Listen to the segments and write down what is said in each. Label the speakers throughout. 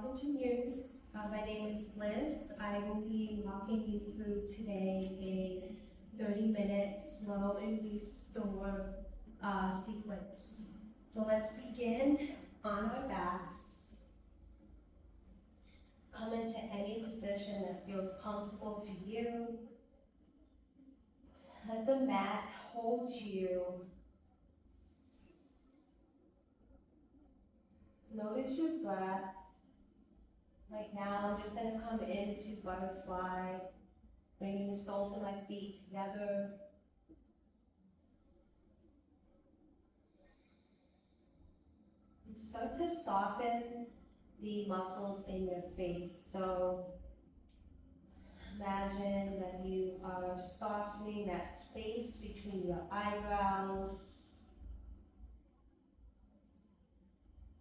Speaker 1: welcome to Muse. My name is Liz. I will be walking you through today a 30-minute slow and restore sequence. So let's begin on our backs. Come into any position that feels comfortable to you. Let the mat hold you. Notice your breath. Right now, I'm just going to come into butterfly, bringing the soles of my feet together. And start to soften the muscles in your face. So imagine that you are softening that space between your eyebrows.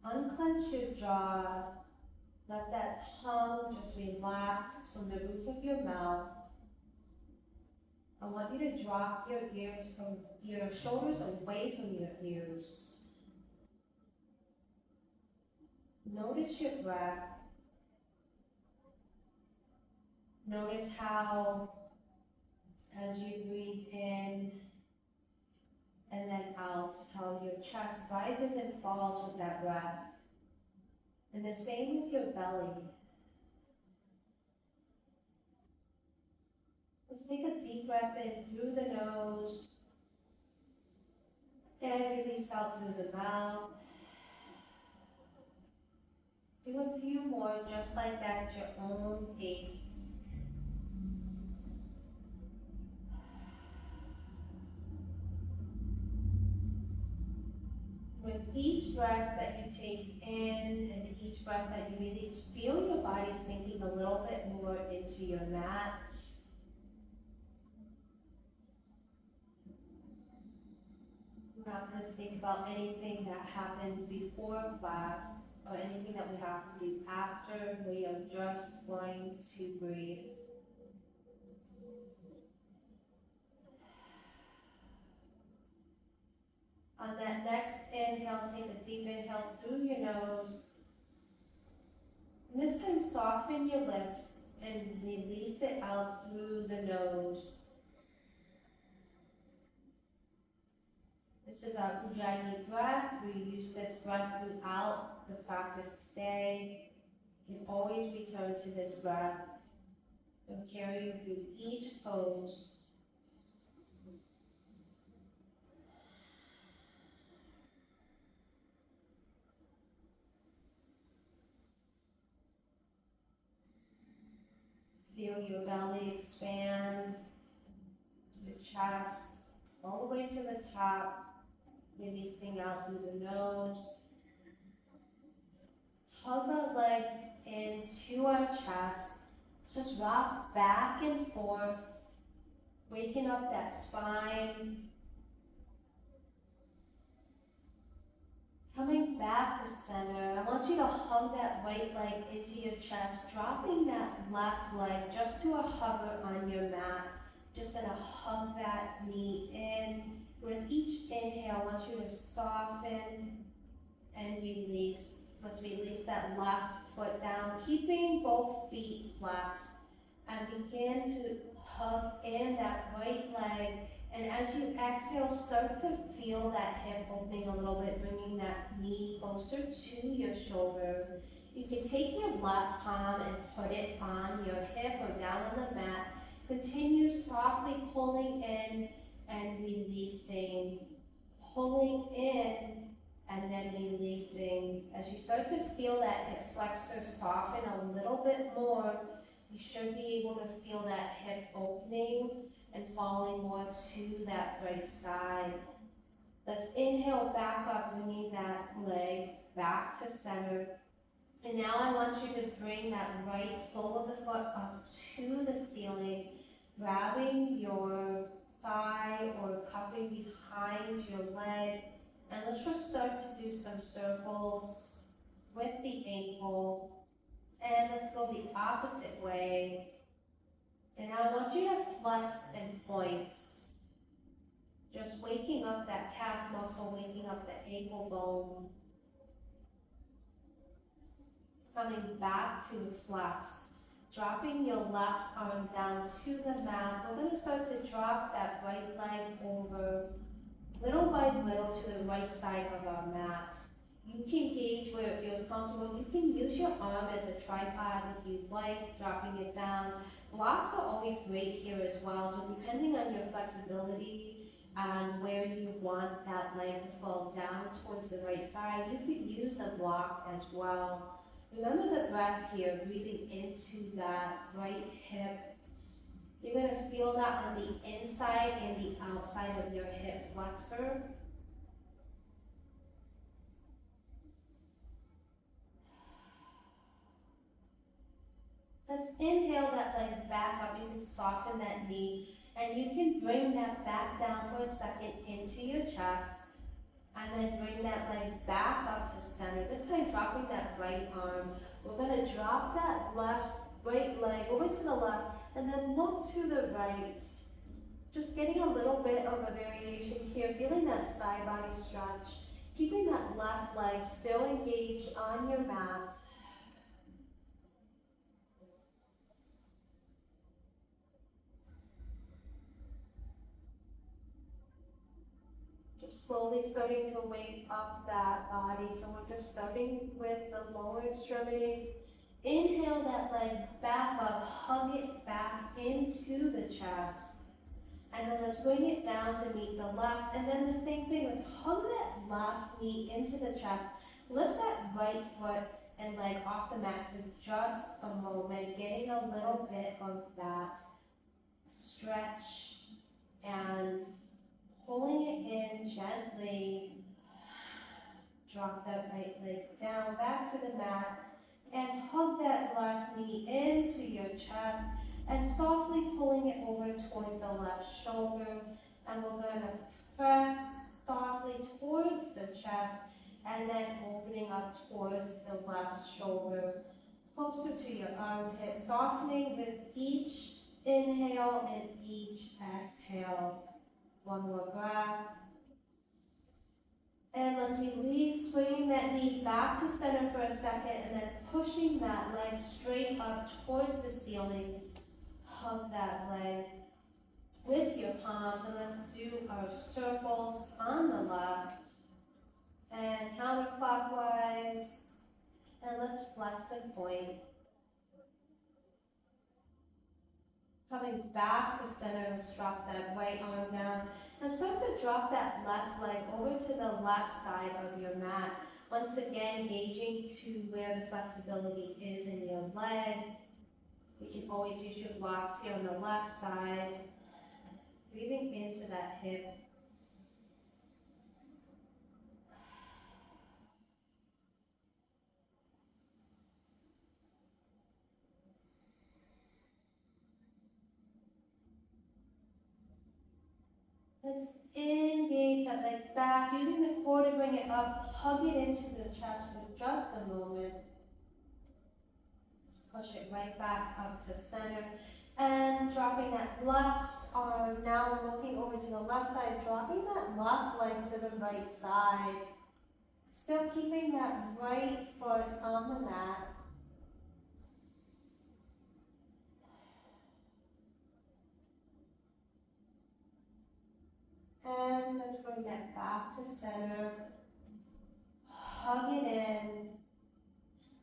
Speaker 1: Unclench your jaw. Let that tongue just relax from the roof of your mouth. I want you to drop your shoulders away from your ears. Notice your breath. Notice how, as you breathe in and then out, how your chest rises and falls with that breath. And the same with your belly. Let's take a deep breath in through the nose and release out through the mouth. Do a few more just like that at your own pace. With each breath that you take in and each breath that you release, feel your body sinking a little bit more into your mat. We're not going to think about anything that happened before class or anything that we have to do after. We are just going to breathe. On that next inhale, take a deep inhale through your nose. And this time, soften your lips and release it out through the nose. This is our Ujjayi breath. We use this breath throughout the practice today. You can always return to this breath. It will carry you through each pose. Feel your belly expand, your chest, all the way to the top, releasing out through the nose. Tug our legs into our chest. Let's just rock back and forth, waking up that spine. Coming back to center, I want you to hug that right leg into your chest, dropping that left leg just to a hover on your mat. Just gonna hug that knee in. With each inhale, I want you to soften and release. Let's release that left foot down, keeping both feet flexed, and begin to hug in that right leg. And as you exhale, start to feel that hip opening a little bit, bringing that knee closer to your shoulder. You can take your left palm and put it on your hip or down on the mat. Continue softly pulling in and releasing, pulling in and then releasing. As you start to feel that hip flexor soften a little bit more, you should be able to feel that hip opening and falling more to that right side. Let's inhale back up, bringing that leg back to center. And now I want you to bring that right sole of the foot up to the ceiling, grabbing your thigh or cupping behind your leg. And let's just start to do some circles with the ankle. And let's go the opposite way. And now I want you to flex and point. Just waking up that calf muscle, waking up the ankle bone. Coming back to flex. Dropping your left arm down to the mat. We're going to start to drop that right leg over little by little to the right side of our mat. You can gauge where it feels comfortable. You can use your arm as a tripod if you like, dropping it down. Blocks are always great here as well, so depending on your flexibility and where you want that leg to fall down towards the right side, you could use a block as well. Remember the breath here, breathing into that right hip. You're going to feel that on the inside and the outside of your hip flexor. Let's inhale that leg back up. You can soften that knee and you can bring that back down for a second into your chest. And then bring that leg back up to center. This time dropping that right arm. We're going to drop that right leg over to the left and then look to the right. Just getting a little bit of a variation here, feeling that side body stretch. Keeping that left leg still engaged on your mat. Slowly starting to wake up that body. So we're just starting with the lower extremities. Inhale that leg back up, hug it back into the chest. And then let's bring it down to meet the left. And then the same thing, let's hug that left knee into the chest. Lift that right foot and leg off the mat for just a moment, getting a little bit of that stretch and pulling it in gently. Drop that right leg down, back to the mat, and hug that left knee into your chest, and softly pulling it over towards the left shoulder. And we're going to press softly towards the chest, and then opening up towards the left shoulder, closer to your armpit, softening with each inhale and each exhale. One more breath. And let's release, swinging that knee back to center for a second and then pushing that leg straight up towards the ceiling. Hug that leg with your palms and let's do our circles on the left and counterclockwise. And let's flex and point. Coming back to center, let's drop that right arm down. Now start to drop that left leg over to the left side of your mat. Once again, gauging to where the flexibility is in your leg. You can always use your blocks here on the left side. Breathing into that hip. Let's engage that leg back, using the core to bring it up, hug it into the chest for just a moment. Push it right back up to center. And dropping that left arm, now looking over to the left side, dropping that left leg to the right side. Still keeping that right foot on the mat. And let's bring that back to center. Hug it in.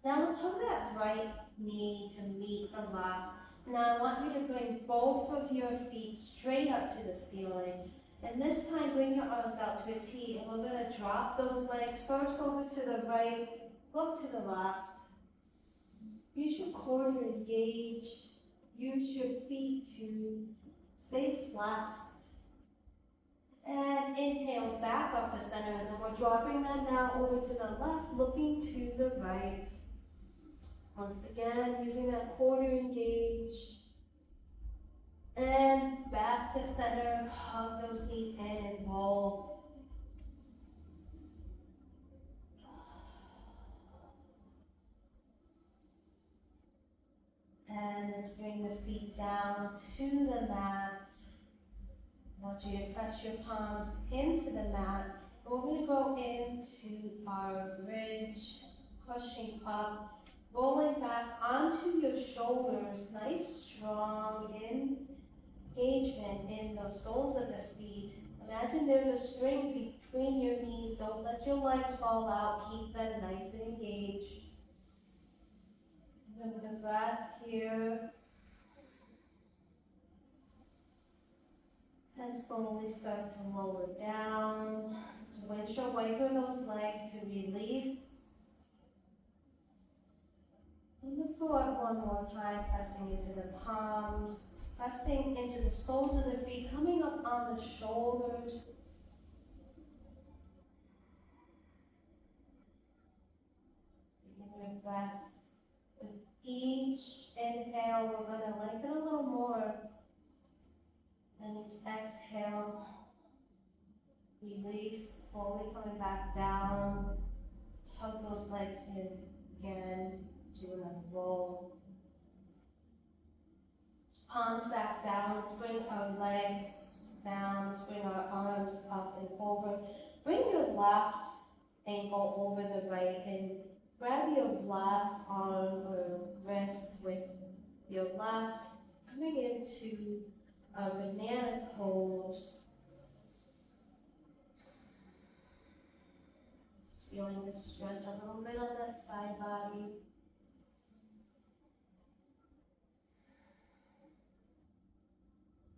Speaker 1: Now let's hug that right knee to meet the left. Now I want you to bring both of your feet straight up to the ceiling. And this time bring your arms out to a T and we're going to drop those legs first over to the right, look to the left. Use your core to engage. Use your feet to stay flexed. And inhale back up to center, and then we're dropping that now over to the left, looking to the right. Once again, using that core to engage. And back to center, hug those knees in and roll. And let's bring the feet down to the mat. I want you to press your palms into the mat. We're going to go into our bridge, pushing up Rolling back onto your shoulders, nice strong engagement in the soles of the feet. Imagine there's a string between your knees. Don't let your legs fall out. Keep them nice and engaged. Remember the breath here. And slowly start to lower down. So windshield wiper those legs to release. And let's go up one more time, pressing into the palms, pressing into the soles of the feet, coming up on the shoulders. Taking your breaths. With each inhale, we're going to lengthen a little more. And each exhale, release, slowly coming back down. Tug those legs in again. Do another roll. Palms back down. Let's bring our legs down. Let's bring our arms up and over. Bring your left ankle over the right and grab your left arm or wrist with your left. Coming into a banana pose. Just feeling the stretch a little bit on that side body.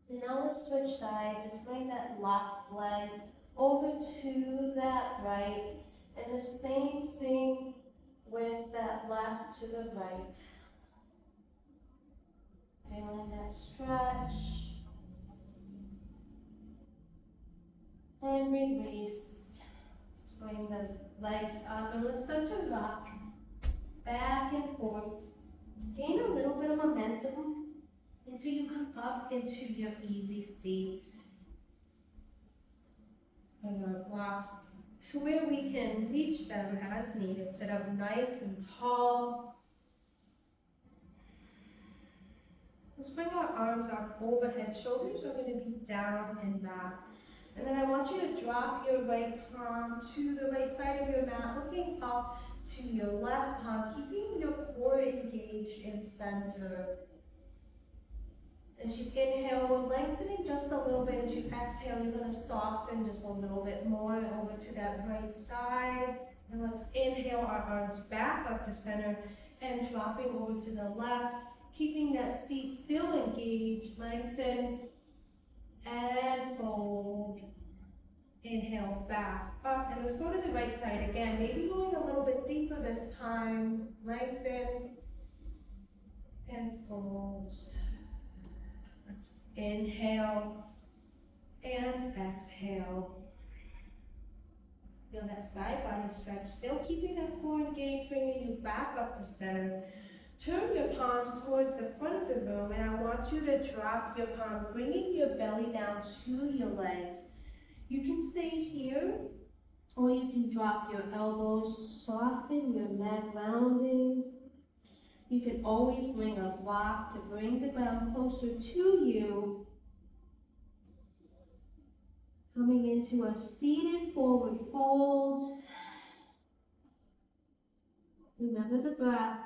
Speaker 1: And now we'll switch sides. Just bring that left leg over to that right. And the same thing with that left to the right. Feeling that stretch. And release. Let's bring the legs up and let's start to rock back and forth. Gain a little bit of momentum until you come up into your easy seats. Bring our blocks to where we can reach them as needed. Sit up nice and tall. Let's bring our arms up overhead. Shoulders are going to be down and back. And then I want you to drop your right palm to the right side of your mat, looking up to your left palm, keeping your core engaged in center. As you inhale, we're lengthening just a little bit. As you exhale, you're going to soften just a little bit more over to that right side. And let's inhale our arms back up to center and dropping over to the left, keeping that seat still engaged. Lengthen and fold. Inhale, back up. And let's go to the right side again. Maybe going a little bit deeper this time. Lengthen and fold. Let's inhale and exhale. Feel that side body stretch, still keeping that core engaged, bringing you back up to center. Turn your palms towards the front of the room, and I want you to drop your palm, bringing your belly down to your legs. You can stay here, or you can drop your elbows, soften your neck, rounding. You can always bring a block to bring the ground closer to you. Coming into a seated forward fold. Remember the breath.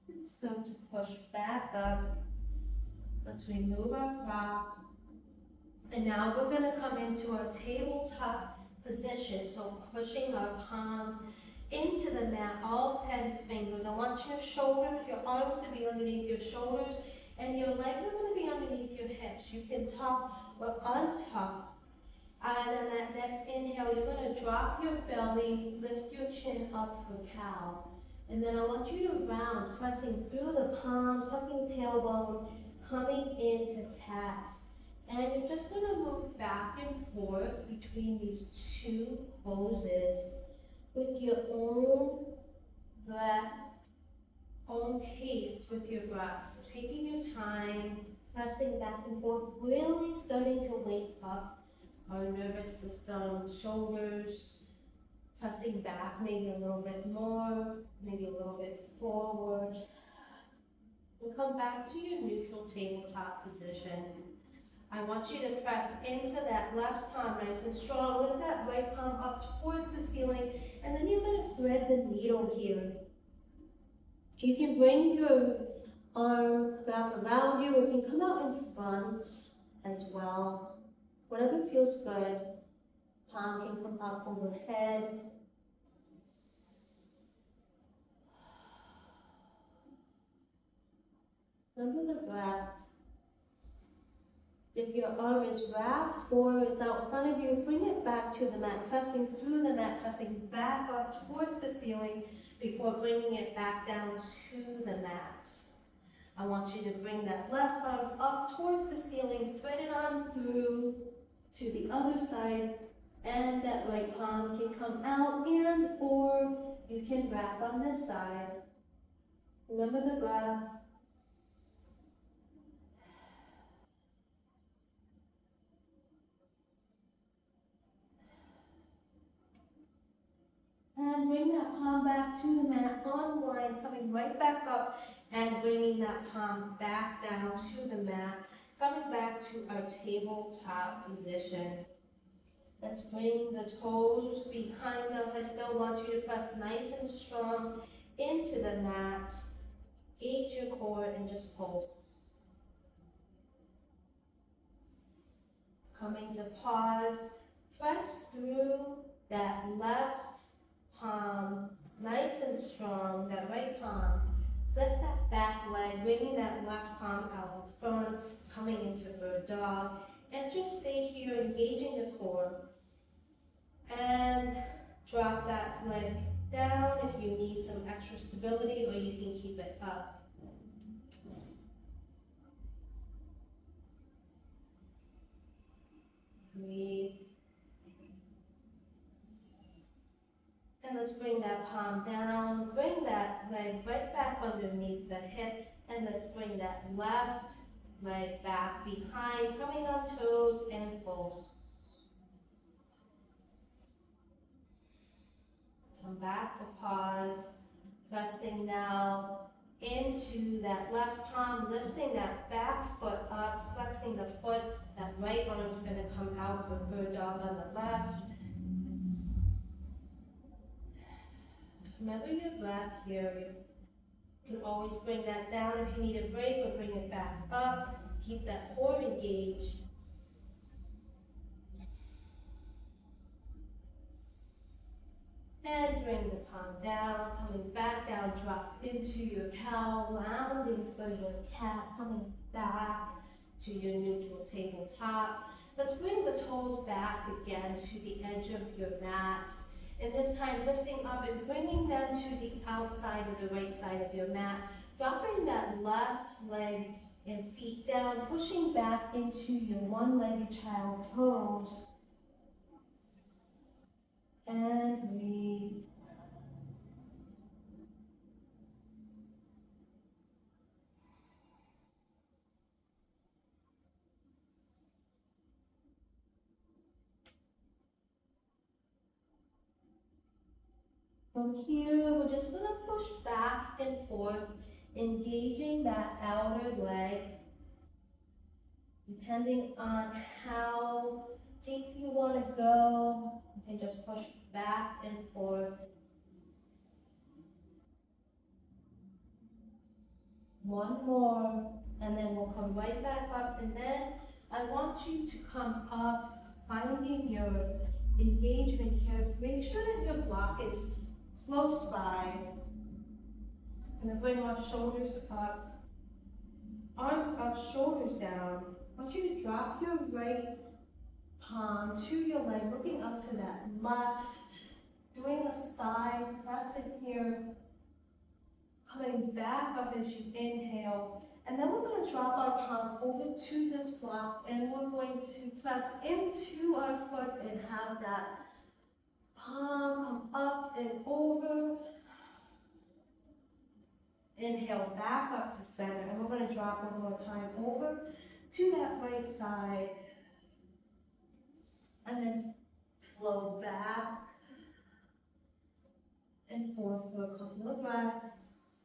Speaker 1: And start to push back up. Let's remove our prop. And now we're going to come into our tabletop position. So pushing our palms into the mat, all 10 fingers. I want your shoulders, your arms to be underneath your shoulders, and your legs are going to be underneath your hips. You can tuck or untuck. And then that next inhale, you're going to drop your belly, lift your chin up for cow. And then I want you to round, pressing through the palms, tucking tailbone, coming into cat. And you're just going to move back and forth between these two poses with your own breath, own pace with your breath. So taking your time, pressing back and forth, really starting to wake up our nervous system, shoulders, pressing back maybe a little bit more, maybe a little bit forward. We'll come back to your neutral tabletop position. I want you to press into that left palm nice and strong. Lift that right palm up towards the ceiling, and then you're going to thread the needle here. You can bring your arm wrap around you, or you can come out in front as well. Whatever feels good. Palm can come up overhead. Remember the breath. If your arm is wrapped or it's out in front of you, bring it back to the mat, pressing through the mat, pressing back up towards the ceiling before bringing it back down to the mat. I want you to bring that left arm up towards the ceiling, thread it on through to the other side, and that right palm can come out and or you can wrap on this side. Remember the breath. And bring that palm back to the mat, unwind, coming right back up and bringing that palm back down to the mat, coming back to our tabletop position. Let's bring the toes behind us. I still want you to press nice and strong into the mat. Gauge your core and just pulse. Coming to pause, press through that left palm, nice and strong, that right palm. Lift that back leg, bringing that left palm out in front, coming into bird dog, and just stay here, engaging the core. And drop that leg down if you need some extra stability, or you can keep it up. Breathe. And let's bring that palm down, bring that leg right back underneath the hip, and let's bring that left leg back behind, coming on toes and pulse. Come back to pause, pressing now into that left palm, lifting that back foot up, flexing the foot. That right arm's going to come out for bird dog on the left. Remember your breath here. You can always bring that down if you need a break, or bring it back up. Keep that core engaged. And bring the palm down, coming back down, drop into your cow, rounding for your cat, coming back to your neutral tabletop. Let's bring the toes back again to the edge of your mat. And this time lifting up and bringing them to the outside of the right side of your mat. Dropping that left leg and feet down, pushing back into your one-legged child pose. And breathe. From here, we're just going to push back and forth, engaging that outer leg. Depending on how deep you want to go, you can just push back and forth. One more, and then we'll come right back up, and then I want you to come up, finding your engagement here. Make sure that your block is close by. I'm going to bring our shoulders up, arms up, shoulders down. I want you to drop your right palm to your leg, looking up to that left, doing a side pressing here, coming back up as you inhale. And then we're going to drop our palm over to this block, and we're going to press into our foot and have that palm come up and over. Inhale back up to center, and we're going to drop one more time over to that right side. And then flow back and forth for a couple of breaths.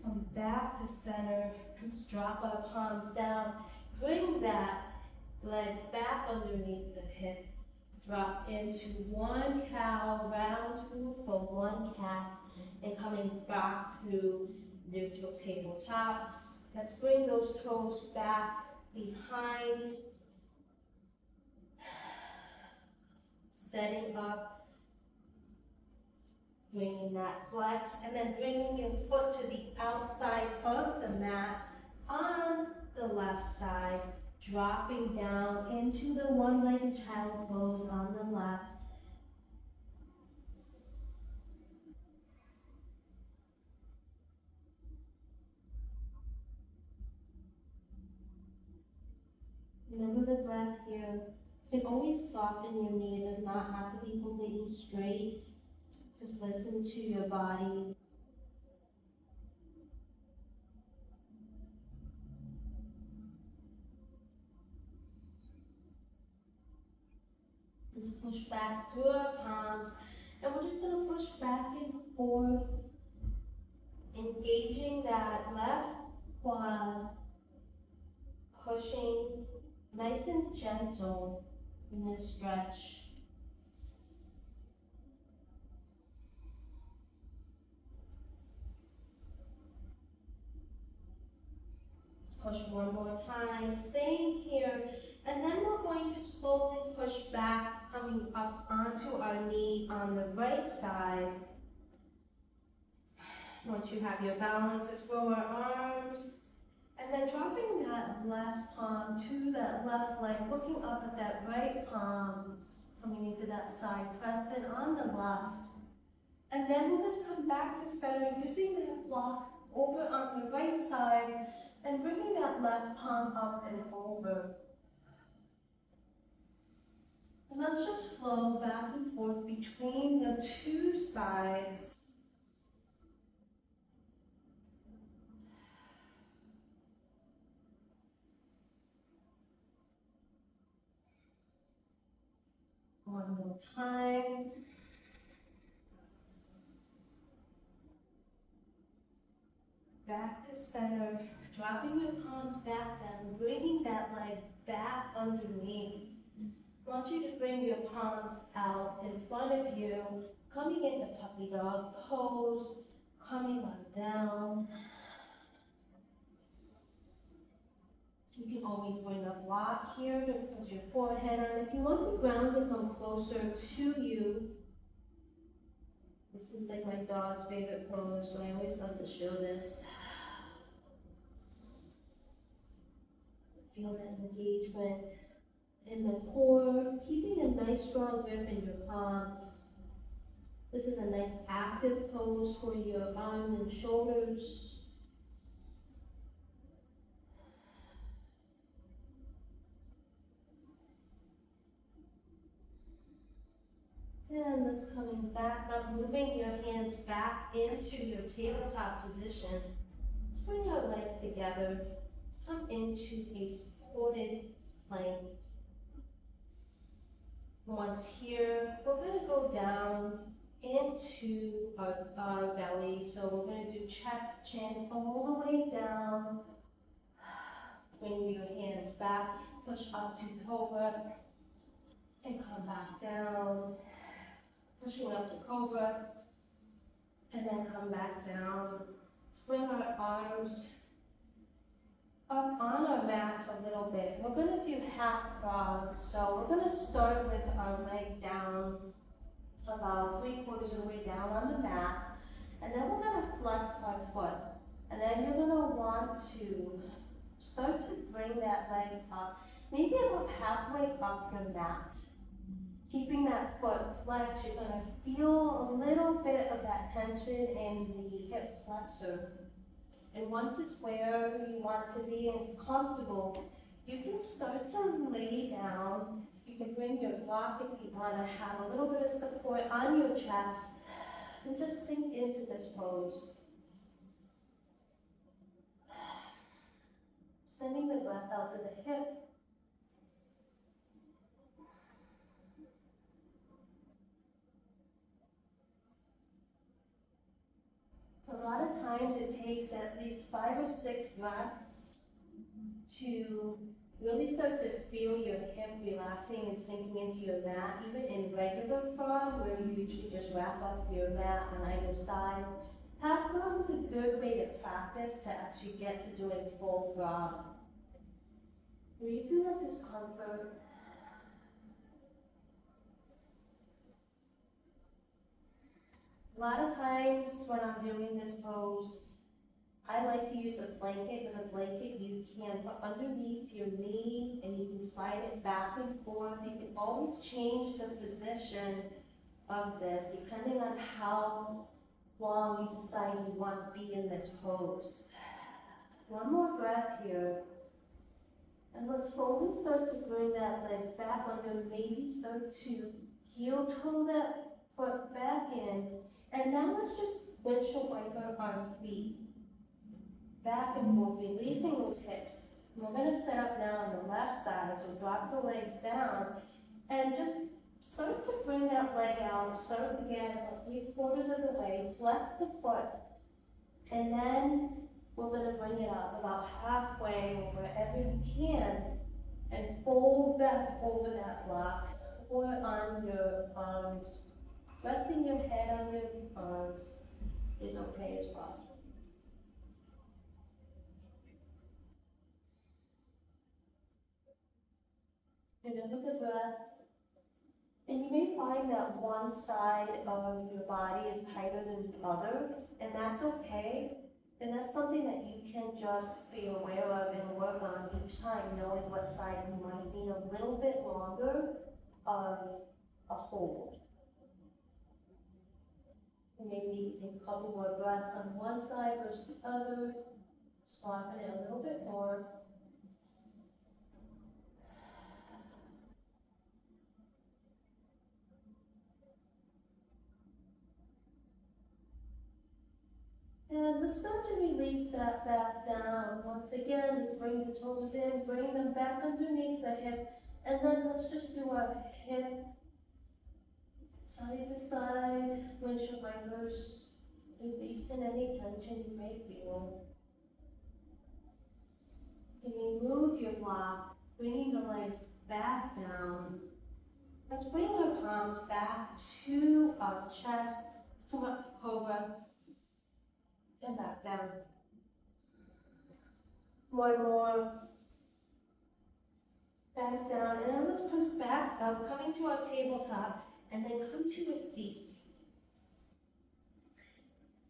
Speaker 1: Come back back to center. Just drop our palms down. Bring that leg back underneath the hip. Drop into one cow, round through for one cat, and coming back to neutral tabletop. Let's bring those toes back behind, setting up, bringing that flex, and then bringing your foot to the outside of the mat on the left side, dropping down into the one-legged child pose on the left. Remember the breath here. You can always soften your knee. It does not have to be completely straight. Just listen to your body. Just push back through our palms. And we're just going to push back and forth, engaging that left quad, pushing nice and gentle in this stretch. Let's push one more time, staying here, and then we're going to slowly push back, coming up onto our knee on the right side. Once you have your balance, let's grow our arms, and then dropping that left palm to that left leg, looking up at that right palm, coming into that side crescent on the left. And then we're going to come back to center using that block over on the right side and bringing that left palm up and over. And let's just flow back and forth between the two sides. One more time. Back to center, dropping your palms back down, bringing that leg back underneath. I want you to bring your palms out in front of you, coming into puppy dog pose, coming on down. You can always bring a block here to put your forehead on. If you want the ground to come closer to you, this is like my dog's favorite pose, so I always love to show this. Feel that engagement in the core, keeping a nice strong grip in your palms. This is a nice active pose for your arms and shoulders. And let's coming back up, moving your hands back into your tabletop position. Let's bring our legs together. Let's come into a supported plank. Once here, we're going to go down into our belly. So we're going to do chest, chin, all the way down. Bring your hands back, push up to cobra, and come back down. Pushing up to cobra, and then come back down. Let's bring our arms up on our mats a little bit. We're going to do half frogs. So we're going to start with our leg down, about 3/4 of the way down on the mat. And then we're going to flex our foot. And then you're going to want to start to bring that leg up, maybe about halfway up your mat. Keeping that foot flexed, you're going to feel a little bit of that tension in the hip flexor. And once it's where you want it to be and it's comfortable, you can start to lay down. You can bring your block if you want to have a little bit of support on your chest and just sink into this pose. Sending the breath out to the hip. A lot of times times it takes at least 5 or 6 breaths to really start to feel your hip relaxing and sinking into your mat. Even in regular frog, where you usually just wrap up your mat on either side, half frog is a good way to practice to actually get to doing full frog. Breathe through that discomfort. A lot of times when I'm doing this pose, I like to use a blanket, because a blanket you can put underneath your knee and you can slide it back and forth. You can always change the position of this depending on how long you decide you want to be in this pose. One more breath here. And let's slowly start to bring that leg back under, maybe start to heel toe that foot back in. And now let's just windshield wiper our feet back and forth, releasing those hips. And we're going to set up now on the left side, so drop the legs down and just start to bring that leg out. Start again about 3/4 of the way, flex the foot, and then we're going to bring it up about halfway or wherever you can and fold back over that block or on your arms. Resting your head on your arms is okay as well. Remember the breath. And you may find that one side of your body is tighter than the other, and that's okay. And that's something that you can just be aware of and work on each time, knowing what side you might need a little bit longer of a hold. And maybe you can take a couple more breaths on one side versus the other, soften it a little bit more. And let's start to release that back down. Once again, let's bring the toes in, bring them back underneath the hip, and then let's just do a hip side to side, windshield wipers, releasing any tension you may feel. You can move your block, bringing the legs back down. Let's bring our palms back to our chest. Let's come up for cobra and back down. One more. Back down, and then let's press back up, coming to our tabletop, and then come to a seat.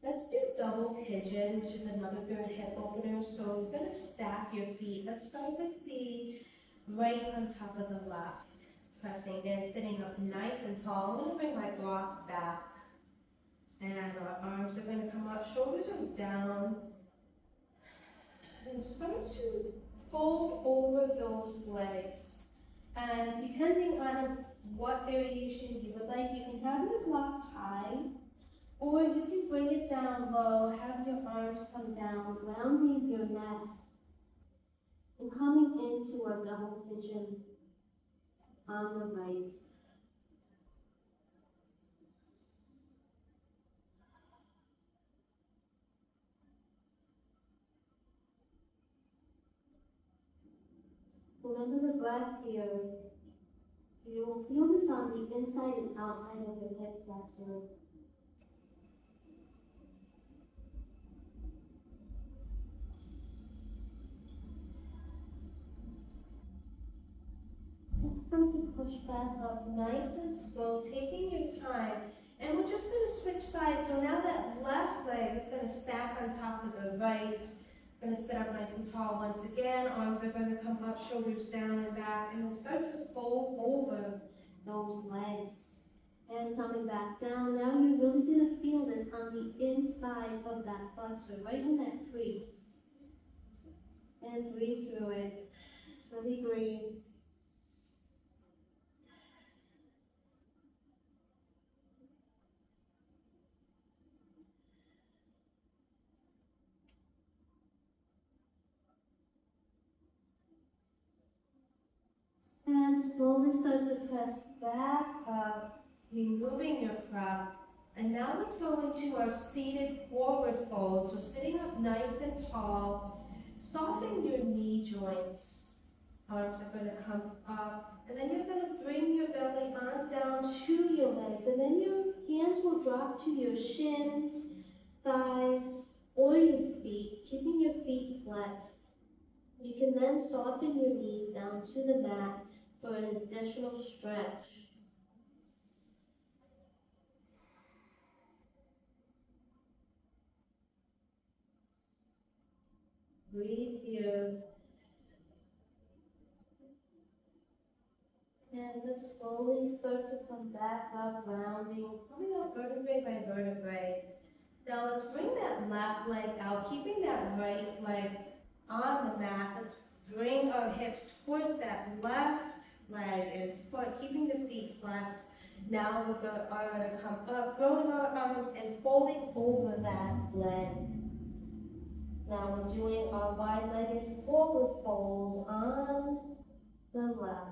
Speaker 1: Let's do double pigeon, which is another good hip opener. So you're going to stack your feet. Let's start with the right on top of the left, pressing in, sitting up nice and tall. I'm going to bring my block back, and our arms are going to come up, shoulders are down, and start to fold over those legs. And depending on what variation you would like, you can have your block high, or you can bring it down low, have your arms come down, rounding your neck, and coming into a double pigeon on the right. Remember the breath here. You will feel this on the inside and outside of your hip flexor. Let's start to push back up nice and slow, taking your time. And we're just going to switch sides. So now that left leg is going to stack on top of the right. Going to sit up nice and tall once again. Arms are going to come up, shoulders down and back, and we'll start to fold over those legs. And coming back down. Now you're really going to feel this on the inside of that flexor, right in that crease. And breathe through it. Really breathe. And slowly start to press back up, removing your prop. And now let's go into our seated forward fold. So sitting up nice and tall, soften your knee joints. Arms are going to come up, and then you're going to bring your belly on down to your legs, and then your hands will drop to your shins, thighs, or your feet, keeping your feet flexed. You can then soften your knees down to the mat for an additional stretch. Breathe here. And then slowly start to come back up, rounding, coming up vertebrae by vertebrae. Now let's bring that left leg out, keeping that right leg on the mat. Let's bring our hips towards that left leg and foot, keeping the feet flexed. Now we're going to come up, growing our arms and folding over that leg. Now we're doing our wide-legged forward fold on the left.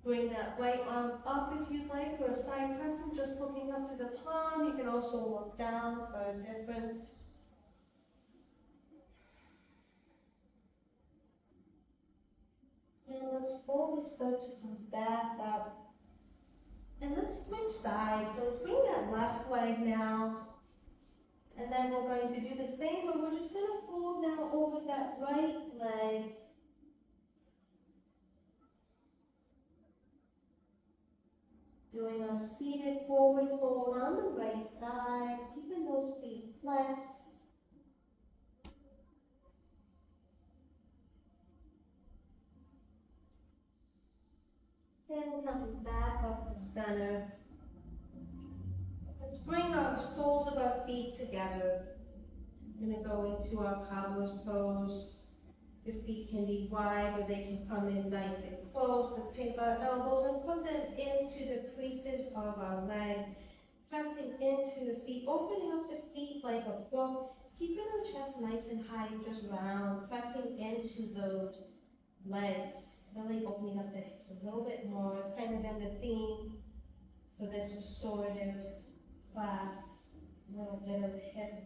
Speaker 1: Bring that right arm up if you'd like for a side press. I'm just looking up to the palm. You can also look down for a difference. And let's slowly start to come back up. And let's switch sides. So let's bring that left leg now. And then we're going to do the same, but we're just going to fold now over that right leg. Doing our seated forward fold on the right side, keeping those feet flexed. And coming back up to center. Let's bring our soles of our feet together. We're going to go into our cobbler's pose. Your feet can be wide or they can come in nice and close. Let's take our elbows and put them into the creases of our leg. Pressing into the feet, opening up the feet like a book. Keeping our chest nice and high, just round. Pressing into those legs. Really opening up the hips a little bit more. It's kind of been the theme for this restorative class. A little bit of hip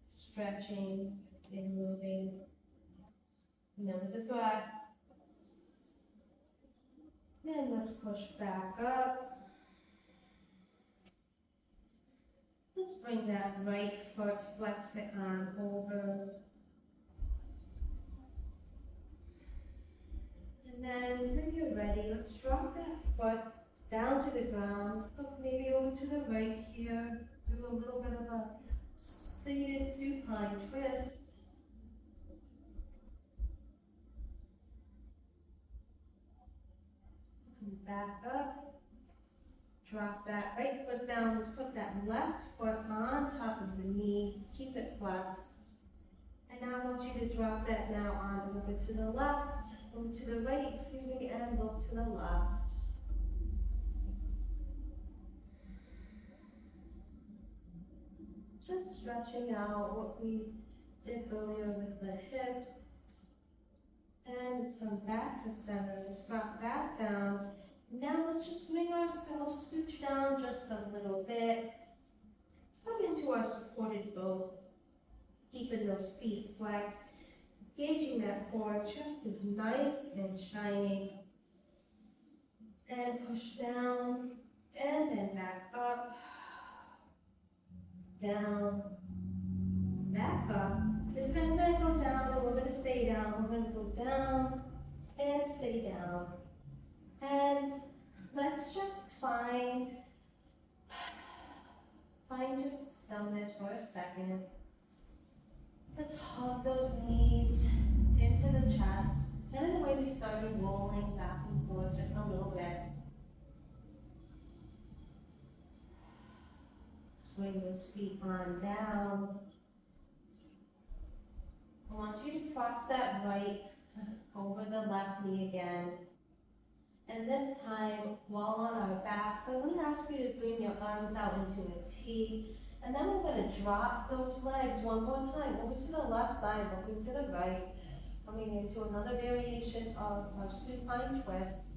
Speaker 1: stretching and moving. Remember the breath. And let's push back up. Let's bring that right foot, flex it on over. And then when you're ready, let's drop that foot down to the ground. Let's look maybe over to the right here. Do a little bit of a seated supine twist. Come back up. Drop that right foot down. Let's put that left foot on top of the knee. Let's keep it flexed. And now I want you to drop that now on over to the left, over to the right, and look to the left. Just stretching out what we did earlier with the hips. And let's come back to center. Let's drop that down. Now let's just bring ourselves, scooch down just a little bit. Let's come into our supported boat. Keeping those feet flexed. Gauging that core, chest is nice and shining. And push down. And then back up. Down. Back up. This time we're going to go down and we're going to stay down. We're going to go down and stay down. And let's just find just stillness for a second. Let's hug those knees into the chest. And in the way we started rolling back and forth just a little bit. Let's bring those feet on down. I want you to cross that right over the left knee again. And this time, while on our backs, I'm going to ask you to bring your arms out into a T. And then we're going to drop those legs one more time over to the left side, looking to the right. Coming into another variation of our supine twist.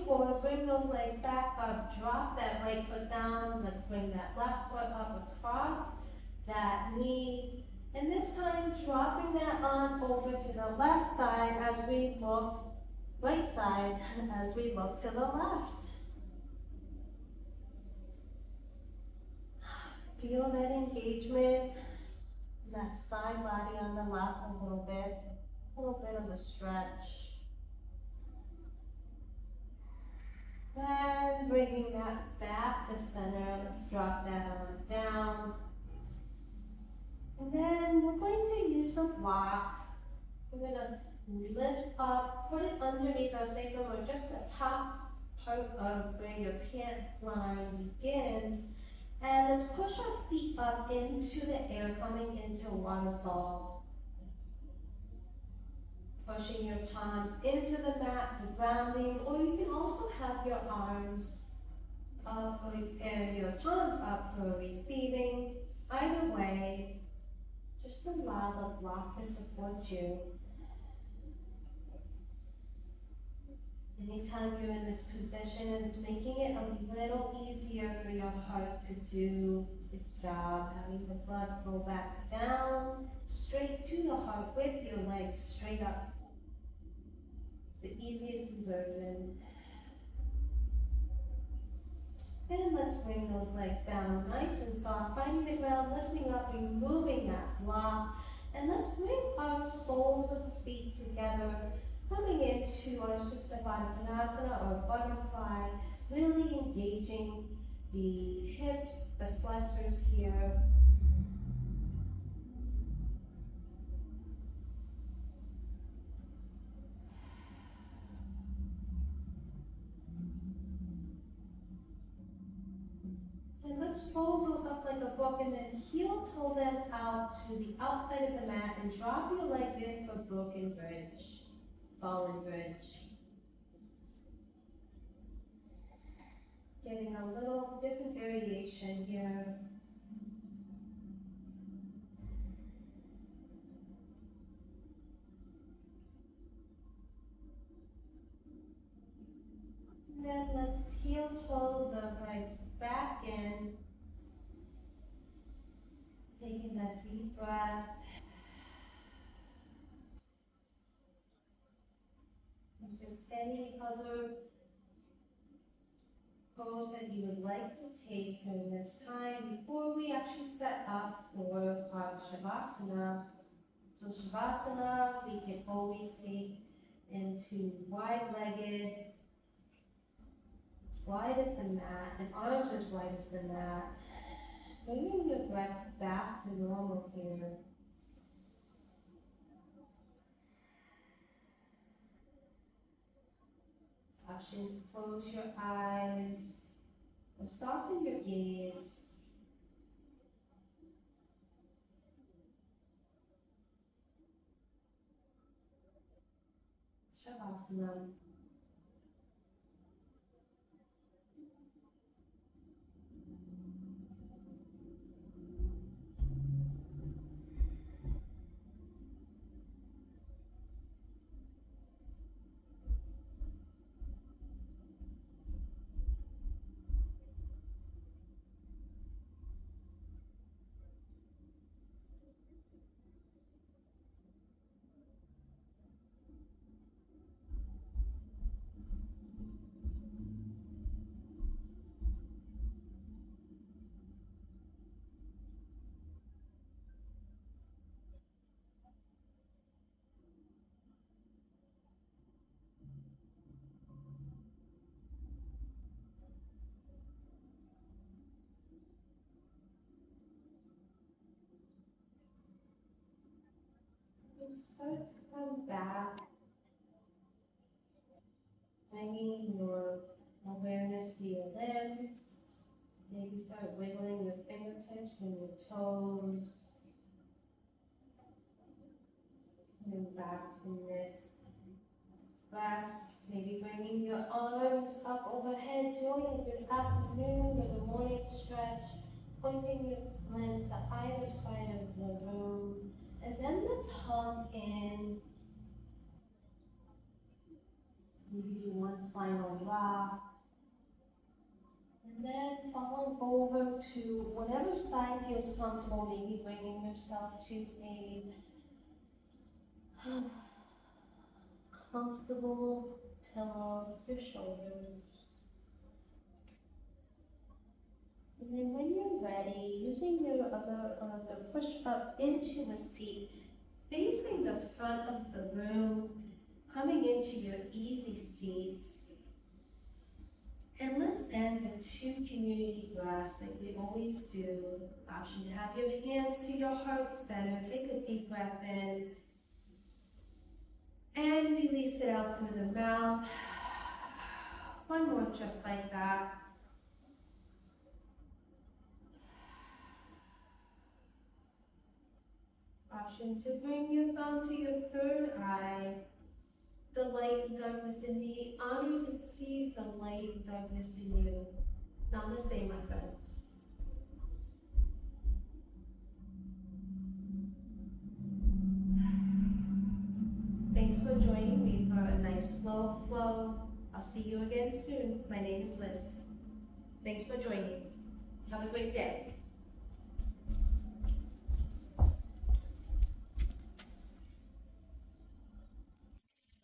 Speaker 1: forward, bring those legs back up, drop that right foot down. Let's bring that left foot up across that knee. And this time, dropping that on over to the left side as we look, right side, as we look to the left. Feel that engagement, that side body on the left a little bit of a stretch. And bringing that back to center, let's drop that on down. And then we're going to use a block. We're gonna lift up, put it underneath our sacrum or just the top part of where your pant line begins. And let's push our feet up into the air, coming into waterfall. Pushing your palms into the mat for grounding, or you can also have your arms up and your palms up for receiving. Either way, just allow the block to support you. Anytime you're in this position, it's making it a little easier for your heart to do its job, having the blood flow back down, straight to the heart with your legs straight up. It's the easiest version. And let's bring those legs down nice and soft, finding the ground, lifting up, removing that block. And let's bring our soles of the feet together, coming into our Supta Baddha Konasana or butterfly, really engaging the hips, the flexors here. And let's fold those up like a book and then heel toe them out to the outside of the mat and drop your legs in for broken bridge, fallen bridge. Getting a little different variation here. And then let's heel toe the legs back in. Taking that deep breath. And just any other pose that you would like to take during this time before we actually set up for our Shavasana. So Shavasana, we can always take into wide-legged, as wide as the mat, and arms as wide as the mat. Bringing your breath back to normal here. Option to close your eyes or soften your gaze. Shavasana. And start to come back, bringing your awareness to your limbs. Maybe start wiggling your fingertips and your toes. Coming back from this rest, maybe bringing your arms up overhead, doing a good afternoon or the morning stretch, pointing your limbs to either side of the room. And then let's hug in. Maybe one final drop. And then falling over to whatever side feels comfortable, maybe bringing yourself to a comfortable pillow with your shoulders. And then when you're ready, using your other arm to push up into a seat, facing the front of the room, coming into your easy seats. And let's end with 2 community breaths like we always do. Option to have your hands to your heart center. Take a deep breath in. And release it out through the mouth. One more just like that. Option to bring your thumb to your third eye. The light and darkness in me honors and sees the light and darkness in you. Namaste, my friends. Thanks for joining me for a nice slow flow. I'll see you again soon. My name is Liz. Thanks for joining. Have a great day.